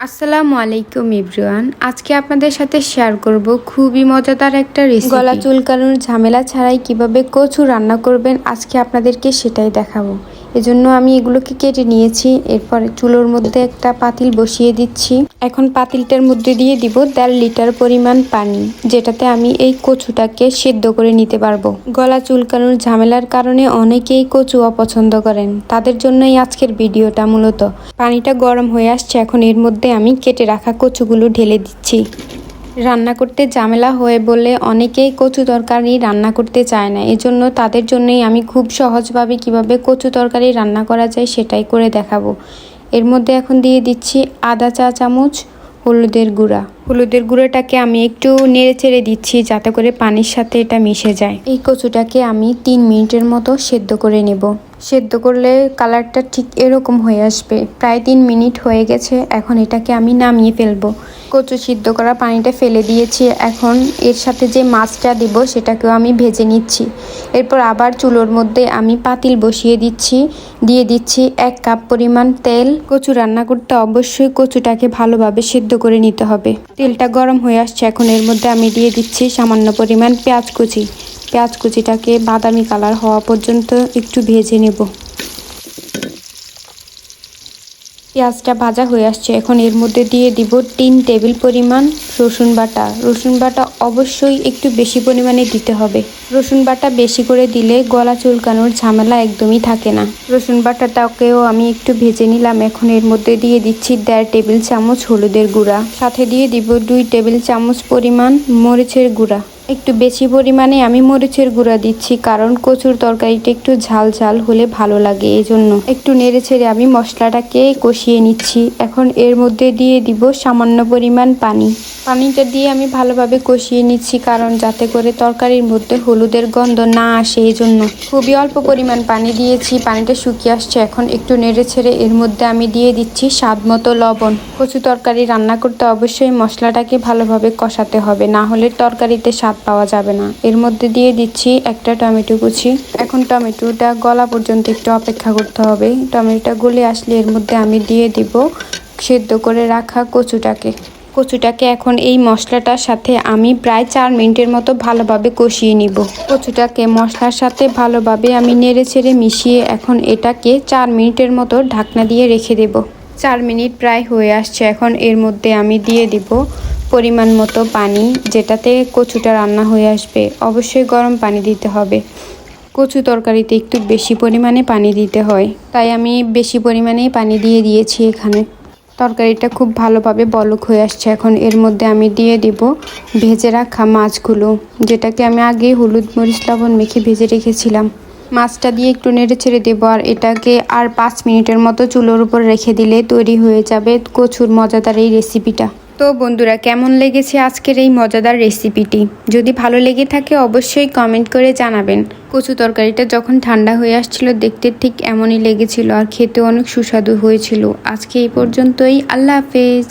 আসসালামু আলাইকুম এভরিওয়ান। আজকে আপনাদের সাথে শেয়ার করব খুবই মজাদার একটা রেসিপি। গলা চুলকানোর ঝামেলা ছাড়াই কিভাবে কচু রান্না করবেন আজকে আপনাদেরকে সেটাই দেখাবো। এজন্য আমি এগুলোকে কেটে নিয়েছি। এরপর চুলোর মধ্যে একটা পাতিল বসিয়ে দিচ্ছি। এখন পাতিলটার মধ্যে দিয়ে দিব 1.5 লিটার পরিমাণ পানি, যেটাতে আমি এই কচুটাকে সেদ্ধ করে নিতে পারবো। গলা চুলকানোর ঝামেলার কারণে অনেকেই কচু অপছন্দ করেন, তাদের জন্যই আজকের ভিডিওটা মূলত। পানিটা গরম হয়ে আসছে, এখন এর মধ্যে আমি কেটে রাখা কচুগুলো ঢেলে দিচ্ছি। রান্না করতে ঝামেলা হয়ে বলে অনেকেই কচু তরকারি রান্না করতে চায় না, এজন্য তাদের জন্যই আমি খুব সহজভাবে কিভাবে কচু তরকারি রান্না করা যায় সেটাই করে দেখাবো। এর মধ্যে এখন দিয়ে দিচ্ছি আধা চা চামচ হলুদের গুঁড়া। হলুদের গুঁড়োটাকে আমি একটু নেড়ে চেড়ে দিচ্ছি যাতে করে পানির সাথে এটা মিশে যায়। এই কচুটাকে আমি 3 মিনিটের মতো সেদ্ধ করে নেব। সেদ্ধ করলে কালারটা ঠিক এরকম হয়ে আসবে। প্রায় 3 মিনিট হয়ে গেছে, এখন এটাকে আমি নামিয়ে ফেলবো। কচু সিদ্ধ করা পানিটা ফেলে দিয়েছি। এখন এর সাথে যে মাছটা দিব সেটাকেও আমি ভেজে নিচ্ছি। এরপর আবার চুলোর মধ্যে আমি পাতিল বসিয়ে দিচ্ছি। দিয়ে দিচ্ছি 1 কাপ পরিমাণ তেল। কচু রান্না করতে অবশ্যই কচুটাকে ভালোভাবে সিদ্ধ করে নিতে হবে। তেলটা গরম হয়ে আসছে, এখন এর মধ্যে আমি দিয়ে দিচ্ছি সামান্য পরিমাণ পেঁয়াজ কুচি। পেঁয়াজ কুচিটাকে বাদামি কালার হওয়া পর্যন্ত একটু ভেজে নেব। পেঁয়াজটা ভাজা হয়ে আসছে, এখন এর মধ্যে দিয়ে দিব 3 টেবিল পরিমাণ রসুন বাটা। রসুন বাটা অবশ্যই একটু বেশি পরিমাণে দিতে হবে। রসুন বাটা বেশি করে দিলে গলা চুলকানোর ঝামেলা একদমই থাকে না। রসুন বাটাটাকেও আমি একটু ভেজে নিলাম। এখন এর মধ্যে দিয়ে দিচ্ছি 1.5 টেবিল চামচ হলুদের গুঁড়া। সাথে দিয়ে দিব 2 টেবিল চামচ পরিমাণ মরিচের গুঁড়া। একটু বেশি পরিমাণে আমি মরিচের গুঁড়া দিচ্ছি, কারণ কচুর তরকারিটা একটু ঝাল ঝাল হলে ভালো লাগে, এই জন্য একটু নেড়ে ছেড়ে আমি মশলাটাকে কষিয়ে নিচ্ছি। এখন এর মধ্যে দিয়ে দিব সামান্য পরিমাণ পানি। পানিটা দিয়ে আমি ভালোভাবে কষিয়ে নিচ্ছি, কারণ যাতে করে তরকারির মধ্যে হলুদের গন্ধ না আসে, এই জন্য খুবই অল্প পরিমাণ পানি দিয়েছি। পানিটা শুকিয়ে আসছে, এখন একটু নেড়ে ছেড়ে এর মধ্যে আমি দিয়ে দিচ্ছি স্বাদ মতো লবণ। কচু তরকারি রান্না করতে অবশ্যই মশলাটাকে ভালোভাবে কষাতে হবে, না হলে তরকারিতে স্বাদ পাওয়া যাবে না। এর মধ্যে দিয়ে দিচ্ছি একটা টমেটো কুচি। এখন টমেটোটা গলা পর্যন্ত একটু অপেক্ষা করতে হবে। টমেটোটা গলে আসলে এর মধ্যে আমি দিয়ে দিব সেদ্ধ করে রাখা কচুটাকে এখন এই মশলাটার সাথে আমি প্রায় 4 মিনিটের মতো ভালোভাবে কষিয়ে নিব। কচুটাকে মশলার সাথে ভালোভাবে আমি নেড়ে ছেড়ে মিশিয়ে এখন এটাকে 4 মিনিটের মতো ঢাকনা দিয়ে রেখে দেব। 4 মিনিট প্রায় হয়ে আসছে, এখন এর মধ্যে আমি দিয়ে দিব পরিমাণ মতো পানি, যেটাতে কচুটা রান্না হয়ে আসবে। অবশ্যই গরম পানি দিতে হবে। কচু তরকারিতে একটু বেশি পরিমাণে পানি দিতে হয়, তাই আমি বেশি পরিমাণেই পানি দিয়ে দিয়েছি। এখানে তরকারিটা খুব ভালোভাবে বলক হয়ে আসছে। এখন এর মধ্যে আমি দিয়ে দিব ভেজে রাখা মাছগুলো, যেটাকে আমি আগে হলুদ মরিচ লবণ মেখে ভেজে রেখেছিলাম। মাছটা দিয়ে একটু নেড়ে ছেড়ে দেবো, আর এটাকে আর 5 মিনিটের মতো চুলোর উপর রেখে দিলে তৈরি হয়ে যাবে কচুর মজাদার এই রেসিপিটা। তো বন্ধুরা, কেমন লেগেছে আজকের এই মজাদার রেসিপিটি? যদি ভালো লেগে থাকে অবশ্যই কমেন্ট করে জানাবেন। কচু তরকারিটা যখন ঠান্ডা হয়ে আসছিল দেখতে ঠিক এমনই লেগেছিল, আর খেতে অনেক সুস্বাদু হয়েছিল। আজকে এই পর্যন্তই। আল্লাহ হাফেজ।